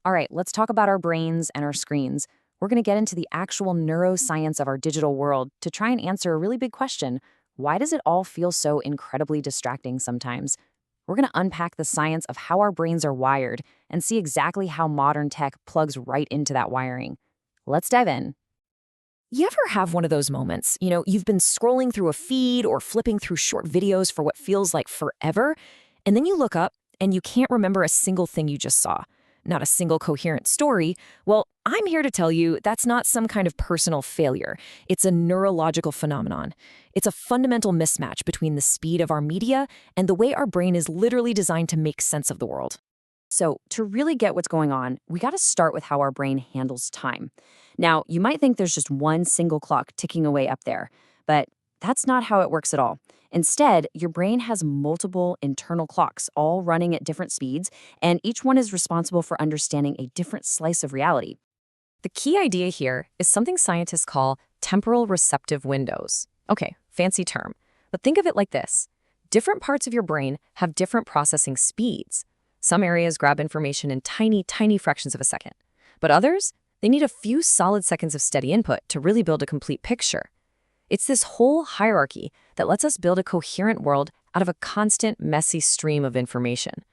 All right, let's talk about our brains and our screens. We're going to get into the actual neuroscience of our digital world to try and answer a really big question. Why does it all feel so incredibly distracting sometimes? We're going to unpack the science of how our brains are wired and see exactly how modern tech plugs right into that wiring. Let's dive in. You ever have one of those moments, you've been scrolling through a feed or flipping through short videos for what feels like forever, and then you look up and you can't remember a single thing you just saw? Not a single coherent story. Well, I'm here to tell you that's not some kind of personal failure. It's a neurological phenomenon. It's a fundamental mismatch between the speed of our media and the way our brain is literally designed to make sense of the world. So, to really get what's going on, we got to start with how our brain handles time. Now, you might think there's just one single clock ticking away up there, but that's not how it works at all. Instead, your brain has multiple internal clocks, all running at different speeds, and each one is responsible for understanding a different slice of reality. The key idea here is something scientists call temporal receptive windows. Okay, fancy term, but think of it like this. Different parts of your brain have different processing speeds. Some areas grab information in tiny, tiny fractions of a second. But others, they need a few solid seconds of steady input to really build a complete picture. It's this whole hierarchy that lets us build a coherent world out of a constant, messy stream of information.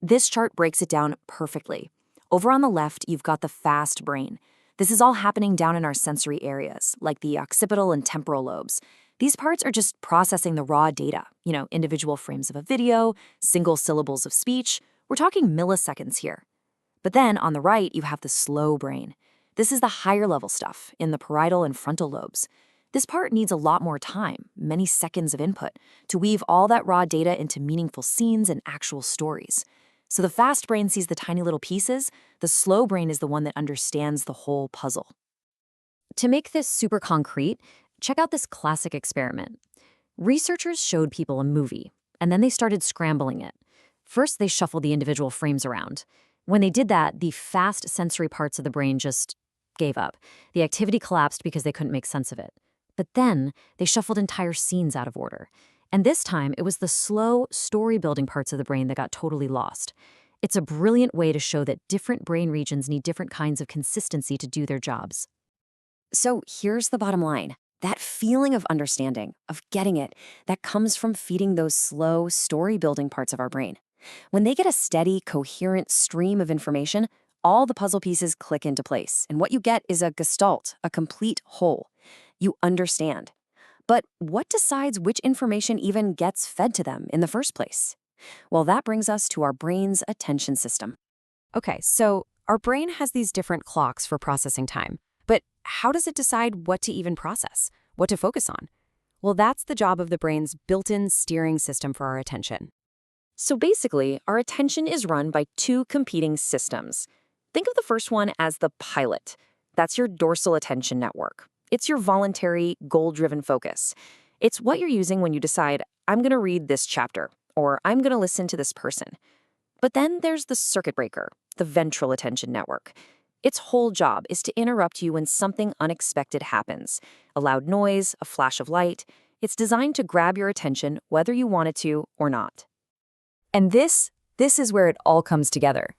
This chart breaks it down perfectly. Over on the left, you've got the fast brain. This is all happening down in our sensory areas, like the occipital and temporal lobes. These parts are just processing the raw data, individual frames of a video, single syllables of speech. We're talking milliseconds here. But then on the right, you have the slow brain. This is the higher level stuff in the parietal and frontal lobes. This part needs a lot more time, many seconds of input, to weave all that raw data into meaningful scenes and actual stories. So the fast brain sees the tiny little pieces, the slow brain is the one that understands the whole puzzle. To make this super concrete, check out this classic experiment. Researchers showed people a movie, and then they started scrambling it. First, they shuffled the individual frames around. When they did that, the fast sensory parts of the brain just gave up. The activity collapsed because they couldn't make sense of it. But then, they shuffled entire scenes out of order. And this time, it was the slow, story-building parts of the brain that got totally lost. It's a brilliant way to show that different brain regions need different kinds of consistency to do their jobs. So here's the bottom line. That feeling of understanding, of getting it, that comes from feeding those slow, story-building parts of our brain. When they get a steady, coherent stream of information, all the puzzle pieces click into place, and what you get is a gestalt, a complete whole. You understand. But what decides which information even gets fed to them in the first place? Well, that brings us to our brain's attention system. Okay, so our brain has these different clocks for processing time. But how does it decide what to even process, what to focus on? Well, that's the job of the brain's built-in steering system for our attention. So basically, our attention is run by two competing systems. Think of the first one as the pilot. That's your dorsal attention network. It's your voluntary, goal-driven focus. It's what you're using when you decide, I'm going to read this chapter, or I'm going to listen to this person. But then there's the circuit breaker, the ventral attention network. Its whole job is to interrupt you when something unexpected happens. A loud noise, a flash of light. It's designed to grab your attention whether you want it to or not. And this is where it all comes together.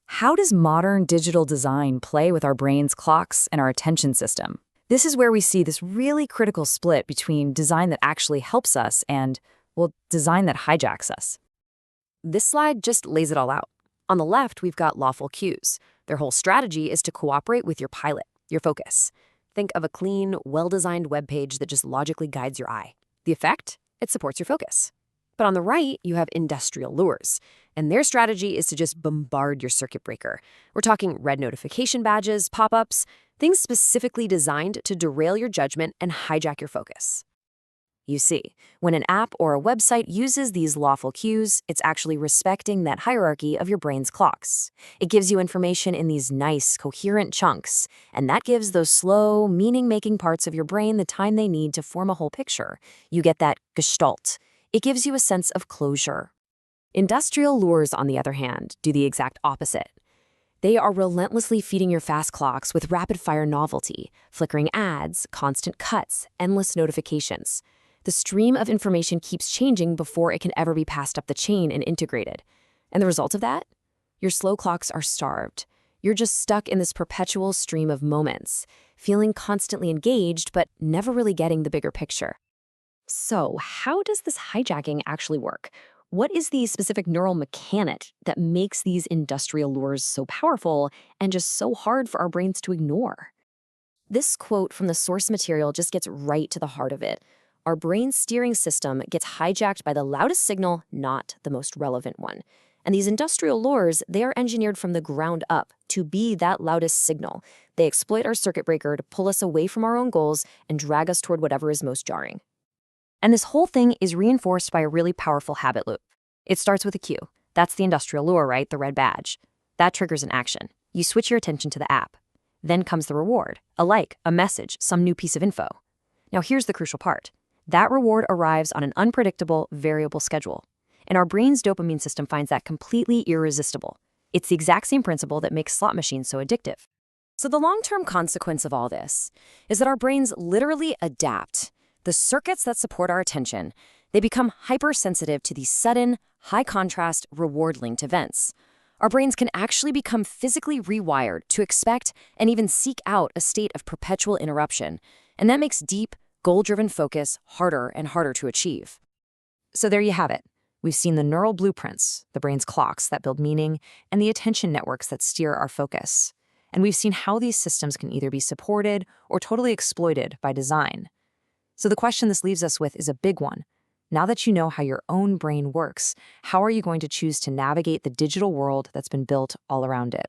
How does modern digital design play with our brain's clocks and our attention system? This is where we see this really critical split between design that actually helps us and, well, design that hijacks us. This slide just lays it all out. On the left, we've got lawful cues. Their whole strategy is to cooperate with your pilot, your focus. Think of a clean, well-designed web page that just logically guides your eye. The effect? It supports your focus. But on the right, you have industrial lures, and their strategy is to just bombard your circuit breaker. We're talking red notification badges, pop-ups, things specifically designed to derail your judgment and hijack your focus. You see, when an app or a website uses these lawful cues, it's actually respecting that hierarchy of your brain's clocks. It gives you information in these nice, coherent chunks, and that gives those slow, meaning-making parts of your brain the time they need to form a whole picture. You get that gestalt. It gives you a sense of closure. Industrial lures, on the other hand, do the exact opposite. They are relentlessly feeding your fast clocks with rapid-fire novelty, flickering ads, constant cuts, endless notifications. The stream of information keeps changing before it can ever be passed up the chain and integrated. And the result of that? Your slow clocks are starved. You're just stuck in this perpetual stream of moments, feeling constantly engaged but never really getting the bigger picture. So, how does this hijacking actually work? What is the specific neural mechanic that makes these industrial lures so powerful and just so hard for our brains to ignore? This quote from the source material just gets right to the heart of it. Our brain steering system gets hijacked by the loudest signal, not the most relevant one. And these industrial lures, they are engineered from the ground up to be that loudest signal. They exploit our circuit breaker to pull us away from our own goals and drag us toward whatever is most jarring. And this whole thing is reinforced by a really powerful habit loop. It starts with a cue. That's the industrial lure, right? The red badge. That triggers an action. You switch your attention to the app. Then comes the reward, a like, a message, some new piece of info. Now here's the crucial part. That reward arrives on an unpredictable, variable schedule. And our brain's dopamine system finds that completely irresistible. It's the exact same principle that makes slot machines so addictive. So the long-term consequence of all this is that our brains literally adapt. The circuits that support our attention, they become hypersensitive to these sudden, high-contrast, reward-linked events. Our brains can actually become physically rewired to expect and even seek out a state of perpetual interruption, and that makes deep, goal-driven focus harder and harder to achieve. So there you have it. We've seen the neural blueprints, the brain's clocks that build meaning, and the attention networks that steer our focus. And we've seen how these systems can either be supported or totally exploited by design. So the question this leaves us with is a big one. Now that you know how your own brain works, how are you going to choose to navigate the digital world that's been built all around it?